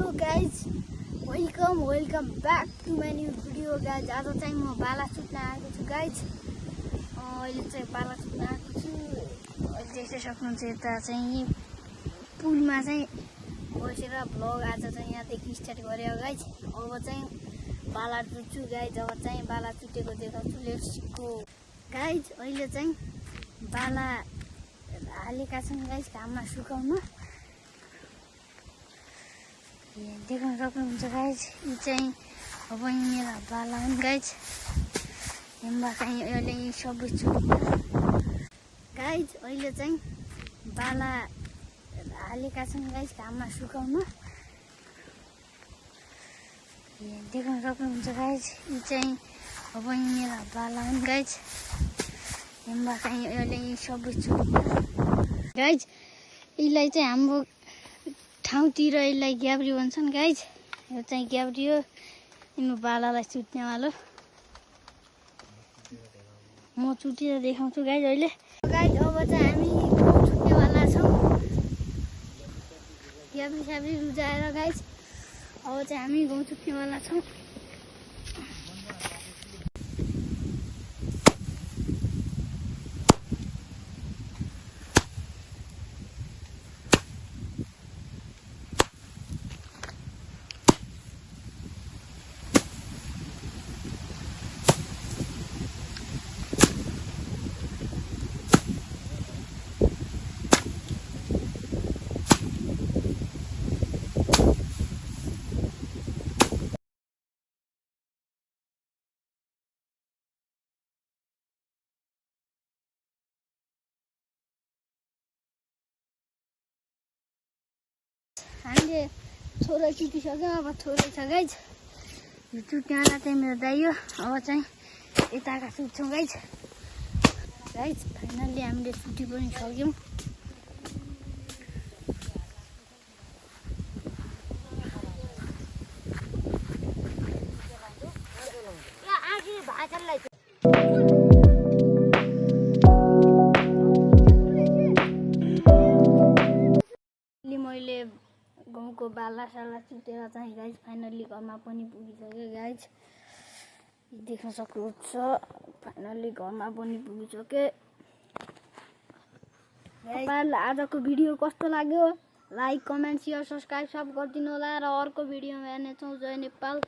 Hello guys welcome back to my new video guys. आज चाहिँ म बाला सुत्न आएको छु गाइज। अहिले चाहिँ बाला सुत्न आएको छु। अहिले देख्न सक्नुहुन्छ यता चाहिँ पुलमा चाहिँ बसेर भ्लग आज चाहिँ यहाँदेखि स्टार्ट गरेँ गाइज। अब चाहिँ बाला चुट्छु गाइज। अब चाहिँ बाला चुटेको देखाउँछु। Let's go guys. अहिले चाहिँ बाला हालेका छन् गाइज घाममा सुकाउन। देख्न सक्नुहुन्छ गाइज। यी चाहिँ अब मेरा बाला हुन् गाइज। हेम्बा चाहिँ अहिले सबै छु गाइज। अहिले चाहिँ बाला हालेका छन् गाइज घाममा सुकाउन। देख्न सक्नुहुन्छ गाइज। यी चाहिँ अब मेरा बाला हुन् गाइज। हेम्बा चाहिँ अहिले सबै छु गाइज। यसलाई चाहिँ हाम्रो ठाउँतिर यसलाई ग्याब्री भन्छन् गाइज। यो चाहिँ ग्याब्री हो। यिनीहरू बालालाई चुट्नेवालो। म चुटेर देखाउँछु गाइज अहिले। गाइज अब चाहिँ हामी चुट्नेवाला छौँ। ग्याब्री स्याब्री रुजाएर गाइज। अब चाहिँ हामी गाउँ चुट्नेवाला छौँ। हामीले छोरा चुटिसक्यौँ। अब थोरै छ गाइज। यो चुट्नेवाला चाहिँ मेरो दाइ हो। अब चाहिँ यताका चुट्छौँ गाइज। गाइज फाइनल्ली हामीले चुटी पनि सक्यौँ। मैले गाउँको बालासाला चुटेर चाहिँ गाइज फाइनल्ली घरमा पनि पुगिसक्यो गाइज। देख्न सक्नुहुन्छ फाइनल्ली घरमा पनि पुगिसक्यो। तपाईँहरूलाई आजको भिडियो कस्तो लाग्यो? लाइक कमेन्ट सेयर सब्सक्राइब सब गरिदिनु होला र अर्को भिडियोमा हेर्नेछौँ। जय नेपाल।